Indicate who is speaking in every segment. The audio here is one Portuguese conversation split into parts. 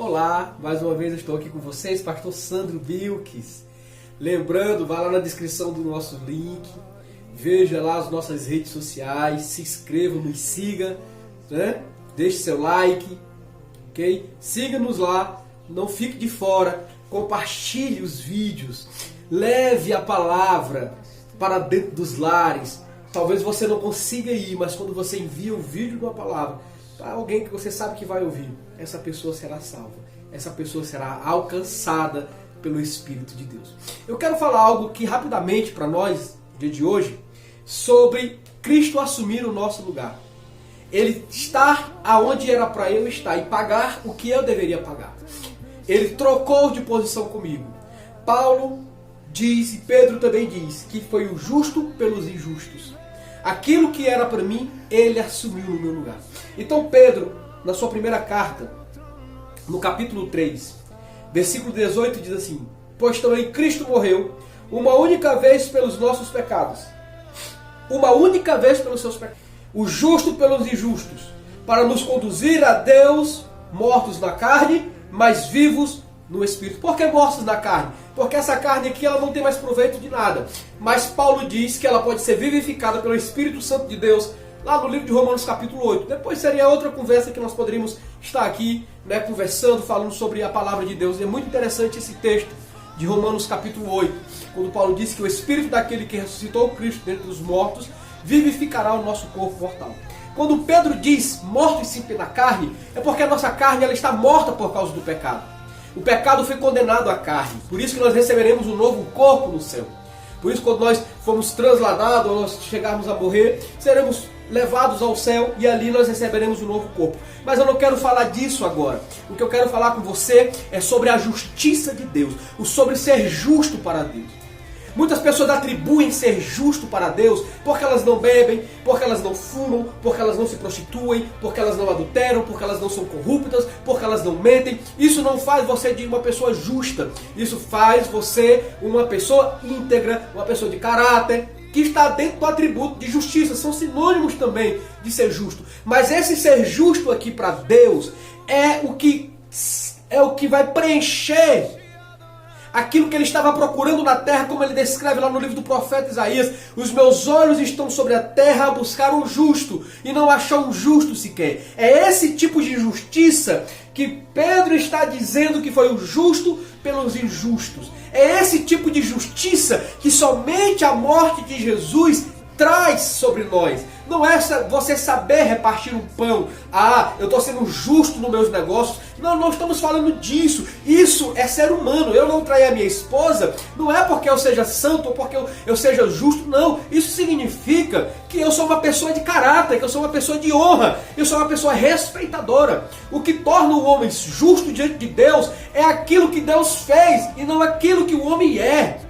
Speaker 1: Olá, mais uma vez eu estou aqui com vocês, Pastor Sandro Wilkes. Lembrando, vá lá na descrição do nosso link, veja lá as nossas redes sociais, se inscreva, nos siga, né? Deixe seu like, ok? Siga-nos lá, não fique de fora, compartilhe os vídeos, leve a palavra para dentro dos lares. Talvez você não consiga ir, mas quando você envia o vídeo de uma palavra para alguém que você sabe que vai ouvir, essa pessoa será salva, essa pessoa será alcançada pelo Espírito de Deus. Eu quero falar algo que rapidamente para nós, no dia de hoje, sobre Cristo assumir o nosso lugar. Ele estar aonde era para eu estar e pagar o que eu deveria pagar. Ele trocou de posição comigo. Paulo diz, e Pedro também diz, que foi o justo pelos injustos. Aquilo que era para mim, ele assumiu no meu lugar. Então Pedro, na sua primeira carta, no capítulo 3, versículo 18, diz assim: pois também Cristo morreu uma única vez pelos nossos pecados. Uma única vez pelos seus pecados. O justo pelos injustos, para nos conduzir a Deus, mortos na carne, mas vivos no Espírito. Por que mortos na carne? Porque essa carne aqui ela não tem mais proveito de nada. Mas Paulo diz que ela pode ser vivificada pelo Espírito Santo de Deus, lá no livro de Romanos capítulo 8. Depois seria outra conversa que nós poderíamos estar aqui, né, conversando, falando sobre a palavra de Deus. E é muito interessante esse texto de Romanos capítulo 8, quando Paulo diz que o Espírito daquele que ressuscitou Cristo dentre os mortos vivificará o nosso corpo mortal. Quando Pedro diz morto e sim na carne, é porque a nossa carne ela está morta por causa do pecado. O pecado foi condenado à carne. Por isso que nós receberemos um novo corpo no céu. Por isso, quando nós formos transladados, ou nós chegarmos a morrer, seremos levados ao céu e ali nós receberemos um novo corpo. Mas eu não quero falar disso agora. O que eu quero falar com você é sobre a justiça de Deus, o sobre ser justo para Deus. Muitas pessoas atribuem ser justo para Deus porque elas não bebem, porque elas não fumam, porque elas não se prostituem, porque elas não adulteram, porque elas não são corruptas, porque elas não mentem. Isso não faz você de uma pessoa justa. Isso faz você uma pessoa íntegra, uma pessoa de caráter, que está dentro do atributo de justiça. São sinônimos também de ser justo. Mas esse ser justo aqui para Deus é o que vai preencher aquilo que ele estava procurando na terra, como ele descreve lá no livro do profeta Isaías: os meus olhos estão sobre a terra a buscar um justo, e não achar um justo sequer. É esse tipo de justiça que Pedro está dizendo que foi o justo pelos injustos. É esse tipo de justiça que somente a morte de Jesus traz sobre nós. Não é você saber repartir um pão. Ah, eu estou sendo justo nos meus negócios. Não estamos falando disso. Isso é ser humano. Eu não trair a minha esposa não é porque eu seja santo ou porque eu seja justo. Não. Isso significa que eu sou uma pessoa de caráter, que eu sou uma pessoa de honra, eu sou uma pessoa respeitadora. O que torna o homem justo diante de Deus é aquilo que Deus fez e não aquilo que o homem é.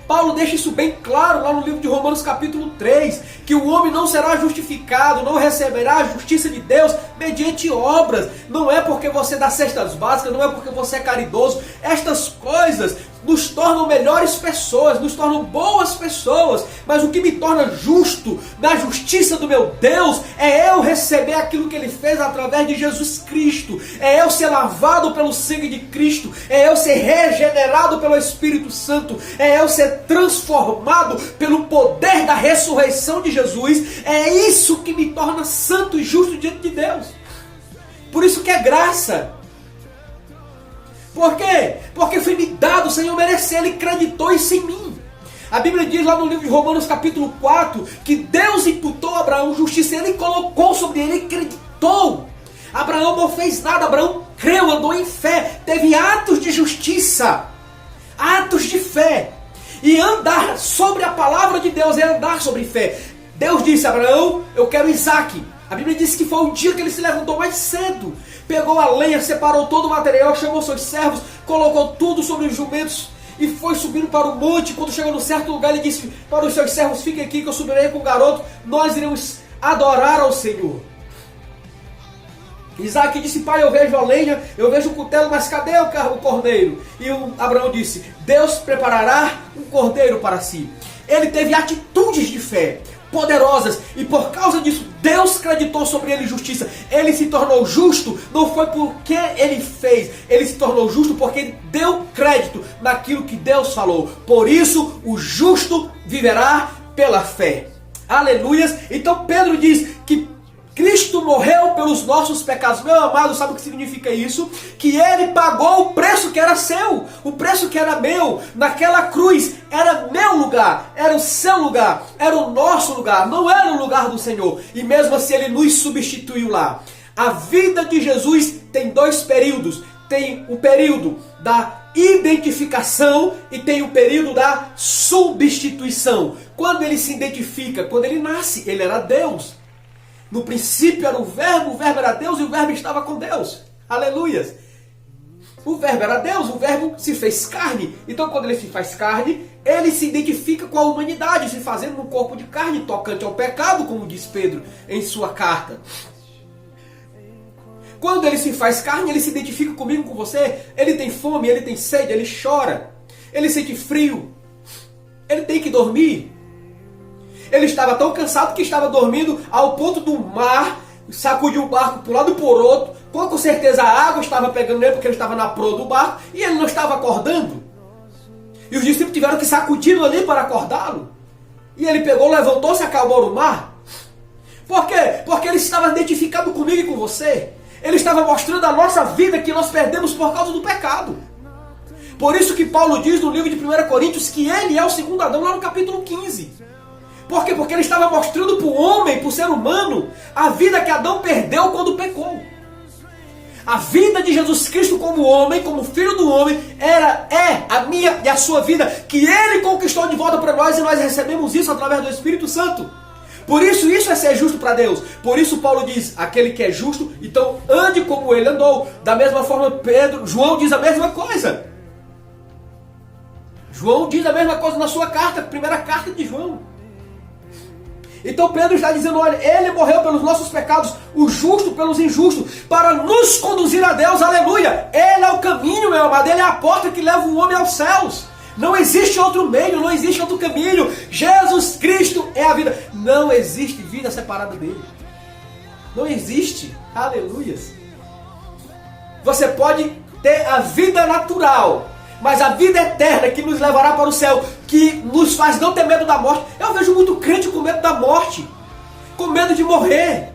Speaker 1: Paulo deixa isso bem claro lá no livro de Romanos capítulo 3, que o homem não será justificado, não receberá a justiça de Deus mediante obras. Não é porque você dá cestas básicas, não é porque você é caridoso. Estas coisas nos tornam melhores pessoas, nos tornam boas pessoas. Mas o que me torna justo na justiça do meu Deus é eu receber aquilo que Ele fez através de Jesus Cristo. É eu ser lavado pelo sangue de Cristo. É eu ser regenerado pelo Espírito Santo. É eu ser transformado pelo poder da ressurreição de Jesus. É isso que me torna santo e justo diante de Deus. Por isso que é graça. Por quê? Porque foi me dado sem eu merecer. Ele acreditou isso em mim. A Bíblia diz lá no livro de Romanos capítulo 4 que Deus imputou a Abraão justiça. Ele colocou sobre ele, acreditou. Abraão não fez nada. Abraão creu, andou em fé. Teve atos de justiça. Atos de fé. E andar sobre a palavra de Deus é andar sobre fé. Deus disse a Abraão: eu quero Isaac. A Bíblia diz que foi o dia que ele se levantou mais cedo. Pegou a lenha, separou todo o material, chamou seus servos, colocou tudo sobre os jumentos e foi subindo para o monte. Quando chegou num certo lugar, ele disse para os seus servos: fiquem aqui que eu subirei com o garoto, nós iremos adorar ao Senhor. Isaac disse: pai, eu vejo a lenha, eu vejo o cutelo, mas cadê o cordeiro? E Abraão disse: Deus preparará um cordeiro para si. Ele teve atitudes de fé poderosas, e por causa disso Deus creditou sobre ele justiça. Ele se tornou justo, não foi porque ele fez. Ele se tornou justo porque ele deu crédito naquilo que Deus falou. Por isso, o justo viverá pela fé. Aleluias. Então Pedro diz que Cristo morreu pelos nossos pecados. Meu amado, sabe o que significa isso? Que ele pagou o preço que era seu, o preço que era meu. Naquela cruz era meu lugar, era o seu lugar, era o nosso lugar, não era o lugar do Senhor. E mesmo assim ele nos substituiu lá. A vida de Jesus tem dois períodos. Tem o período da identificação e tem o período da substituição. Quando ele se identifica, quando ele nasce, ele era Deus. No princípio era o verbo era Deus e o verbo estava com Deus. Aleluias. O verbo era Deus, o verbo se fez carne. Então quando ele se faz carne, ele se identifica com a humanidade, se fazendo um corpo de carne tocante ao pecado, como diz Pedro em sua carta. Quando ele se faz carne, ele se identifica comigo, com você. Ele tem fome, ele tem sede, ele chora. Ele sente frio. Ele tem que dormir. Ele estava tão cansado que estava dormindo ao ponto do mar sacudiu o barco para um lado e por outro. Com certeza a água estava pegando nele porque ele estava na proa do barco e ele não estava acordando. E os discípulos tiveram que sacudir ali para acordá-lo. E ele pegou, levantou-se e acalmou no mar. Por quê? Porque ele estava identificado comigo e com você. Ele estava mostrando a nossa vida que nós perdemos por causa do pecado. Por isso que Paulo diz no livro de 1 Coríntios que ele é o segundo Adão, lá no capítulo 15. Por quê? Porque ele estava mostrando para o homem, para o ser humano, a vida que Adão perdeu quando pecou. A vida de Jesus Cristo como homem, como filho do homem, é a minha e a sua vida, que ele conquistou de volta para nós e nós recebemos isso através do Espírito Santo. Por isso é ser justo para Deus. Por isso Paulo diz, aquele que é justo, então ande como ele andou. Da mesma forma João diz a mesma coisa. João diz a mesma coisa na sua carta, primeira carta de João. Então Pedro está dizendo, olha, ele morreu pelos nossos pecados, o justo pelos injustos, para nos conduzir a Deus, aleluia. Ele é o caminho, meu amado, ele é a porta que leva o homem aos céus. Não existe outro meio, não existe outro caminho. Jesus Cristo é a vida. Não existe vida separada dele. Não existe, aleluias. Você pode ter a vida natural, mas a vida eterna que nos levará para o céu, que nos faz não ter medo da morte. Eu vejo muito crente com medo da morte, com medo de morrer.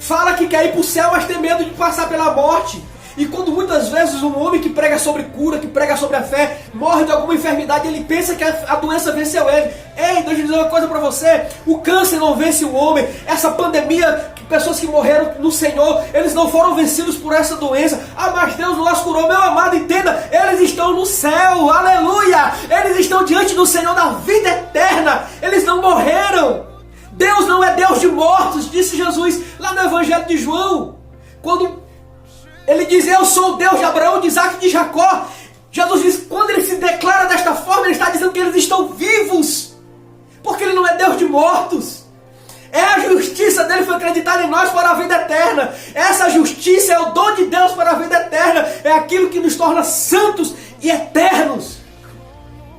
Speaker 1: Fala que quer ir para o céu, mas tem medo de passar pela morte. E quando muitas vezes um homem que prega sobre cura, que prega sobre a fé, morre de alguma enfermidade, ele pensa que a doença venceu ele. Ei, deixa eu dizer uma coisa para você, o câncer não vence o homem, essa pandemia, pessoas que morreram no Senhor, eles não foram vencidos por essa doença. Ah, mas Deus não as curou, meu amado, entenda, eles estão no céu, aleluia, eles estão diante do Senhor da vida eterna, eles não morreram. Deus não é Deus de mortos, disse Jesus lá no Evangelho de João, quando ele diz, eu sou o Deus de Abraão, de Isaac e de Jacó. Jesus diz, quando ele se declara desta forma, ele está dizendo que eles estão vivos, porque ele não é Deus de mortos. É a justiça dele foi acreditada em nós para a vida eterna. Essa justiça é o dom de Deus para a vida eterna. É aquilo que nos torna santos e eternos.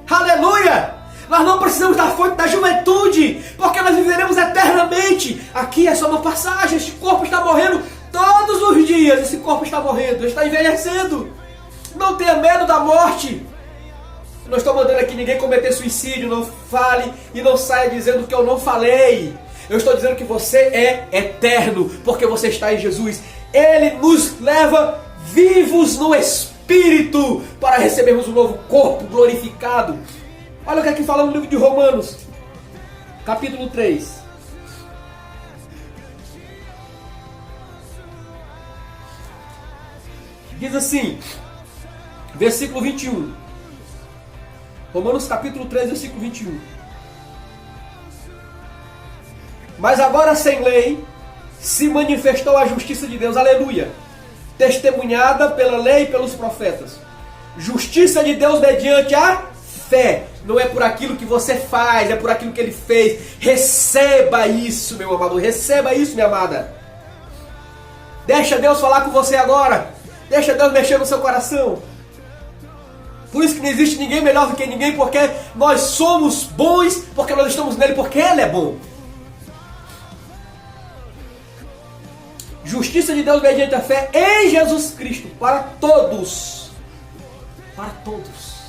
Speaker 1: Aleluia! Nós não precisamos da fonte da juventude, porque nós viveremos eternamente. Aqui é só uma passagem, este corpo está morrendo todos os dias, esse corpo está morrendo, está envelhecendo. Não tenha medo da morte. Não estou mandando aqui ninguém cometer suicídio, não fale e não saia dizendo que eu não falei. Eu estou dizendo que você é eterno, porque você está em Jesus. Ele nos leva vivos no Espírito para recebermos um novo corpo glorificado. Olha o que aqui fala no livro de Romanos, capítulo 3. Diz assim, versículo 21. Romanos capítulo 3, versículo 21. Mas agora sem lei se manifestou a justiça de Deus, aleluia, testemunhada pela lei e pelos profetas. Justiça de Deus mediante a fé. Não é por aquilo que você faz, é por aquilo que Ele fez. Receba isso, meu amado, receba isso, minha amada. Deixa Deus falar com você agora. Deixa Deus mexer no seu coração. Por isso que não existe ninguém melhor do que ninguém, porque nós somos bons, porque nós estamos nele, porque Ele é bom. Justiça de Deus mediante a fé em Jesus Cristo para todos. Para todos.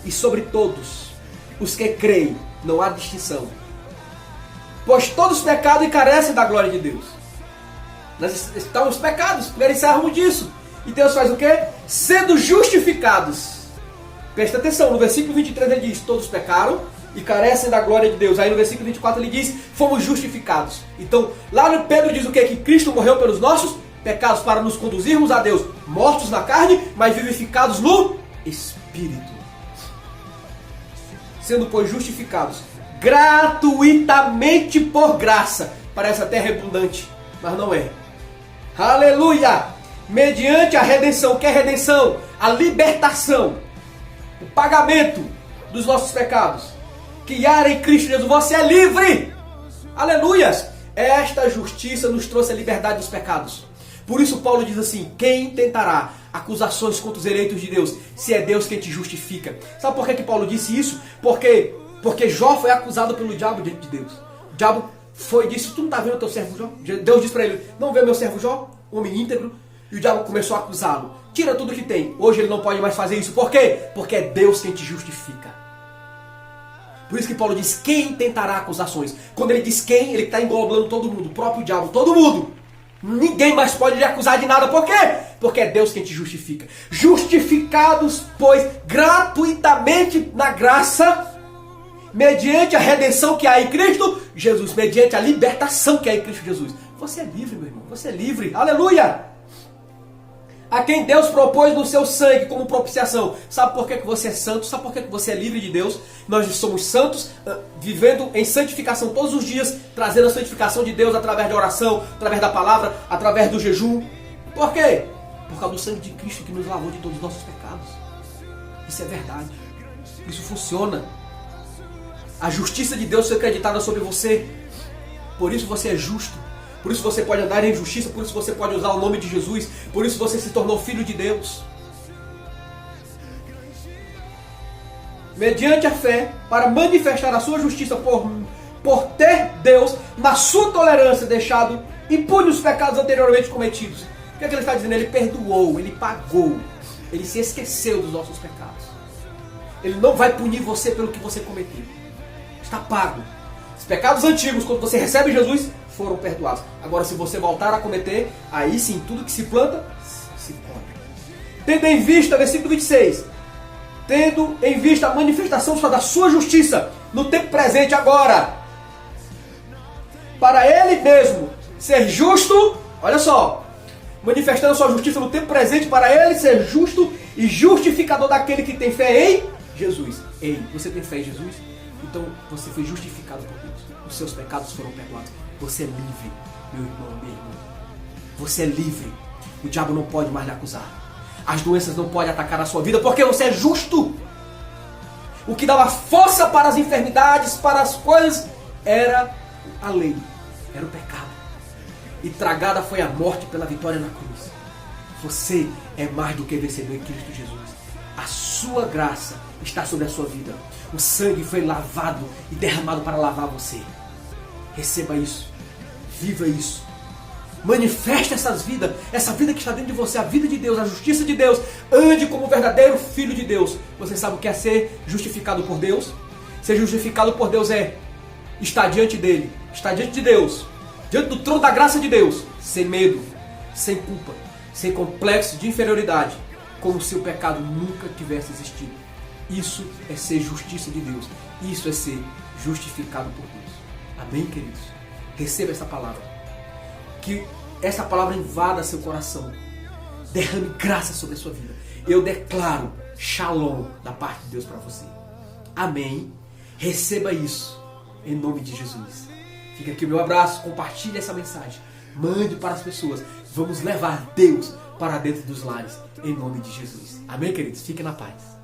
Speaker 1: E sobre todos os que creem, não há distinção. Pois todos pecaram e carecem da glória de Deus. Nós estamos pecados, carecemos disso. E Deus faz o quê? Sendo justificados. Presta atenção, no versículo 23 ele diz, todos pecaram e carecem da glória de Deus. Aí no versículo 24 ele diz, fomos justificados. Então, lá no Pedro diz o quê? Que Cristo morreu pelos nossos pecados para nos conduzirmos a Deus, mortos na carne, mas vivificados no Espírito. Sendo, pois, justificados gratuitamente por graça. Parece até redundante, mas não é. Aleluia! Mediante a redenção. Que é redenção? A libertação. O pagamento dos nossos pecados. Que há em Cristo Jesus. Você é livre! Aleluias! Esta justiça nos trouxe a liberdade dos pecados. Por isso Paulo diz assim, quem tentará acusações contra os eleitos de Deus, se é Deus quem te justifica? Sabe por que Paulo disse isso? Porque Jó foi acusado pelo diabo diante de Deus. O diabo foi e disse, tu não está vendo o teu servo Jó? Deus disse para ele, não vê meu servo Jó? Homem íntegro. E o diabo começou a acusá-lo. Tira tudo que tem. Hoje ele não pode mais fazer isso. Por quê? Porque é Deus quem te justifica. Por isso que Paulo diz, quem tentará acusações? Quando ele diz quem, ele está englobando todo mundo. O próprio diabo, todo mundo. Ninguém mais pode lhe acusar de nada. Por quê? Porque é Deus quem te justifica. Justificados, pois, gratuitamente na graça, mediante a redenção que há em Cristo Jesus, mediante a libertação que há em Cristo Jesus. Você é livre, meu irmão. Você é livre. Aleluia! A quem Deus propôs no seu sangue como propiciação. Sabe por que você é santo? Sabe por que você é livre de Deus? Nós somos santos, vivendo em santificação todos os dias, trazendo a santificação de Deus através da oração, através da palavra, através do jejum. Por quê? Por causa do sangue de Cristo que nos lavou de todos os nossos pecados. Isso é verdade. Isso funciona. A justiça de Deus foi acreditada sobre você. Por isso você é justo. Por isso você pode andar em justiça, por isso você pode usar o nome de Jesus, por isso você se tornou filho de Deus. Mediante a fé, para manifestar a sua justiça por ter Deus, na sua tolerância, deixado impune os pecados anteriormente cometidos. O que é que ele está dizendo? Ele perdoou, ele pagou, ele se esqueceu dos nossos pecados. Ele não vai punir você pelo que você cometeu. Está pago. Os pecados antigos, quando você recebe Jesus, foram perdoados. Agora, se você voltar a cometer, aí sim, tudo que se planta, se colhe. Tendo em vista, versículo 26, tendo em vista a manifestação só da sua justiça, no tempo presente agora, para ele mesmo ser justo, olha só, manifestando a sua justiça no tempo presente, para ele ser justo e justificador daquele que tem fé em Jesus. Ei, você tem fé em Jesus? Então você foi justificado por Deus. Os seus pecados foram perdoados. Você é livre, meu irmão, minha irmã. Você é livre. O diabo não pode mais lhe acusar. As doenças não podem atacar a sua vida porque você é justo. O que dava força para as enfermidades, para as coisas, era a lei, era o pecado. E tragada foi a morte pela vitória na cruz. Você é mais do que vencedor em Cristo Jesus. A sua graça está sobre a sua vida. O sangue foi lavado e derramado para lavar você. Receba isso. Viva isso. Manifeste essa vida que está dentro de você, a vida de Deus, a justiça de Deus. Ande como verdadeiro filho de Deus. Você sabe o que é ser justificado por Deus? Ser justificado por Deus é estar diante dele, estar diante de Deus, diante do trono da graça de Deus, sem medo, sem culpa, sem complexo de inferioridade, como se o pecado nunca tivesse existido. Isso é ser justiça de Deus. Isso é ser justificado por Deus. Amém, queridos? Receba essa palavra. Que essa palavra invada seu coração. Derrame graça sobre a sua vida. Eu declaro shalom da parte de Deus para você. Amém. Receba isso em nome de Jesus. Fica aqui o meu abraço. Compartilhe essa mensagem. Mande para as pessoas. Vamos levar Deus para dentro dos lares em nome de Jesus. Amém, queridos? Fiquem na paz.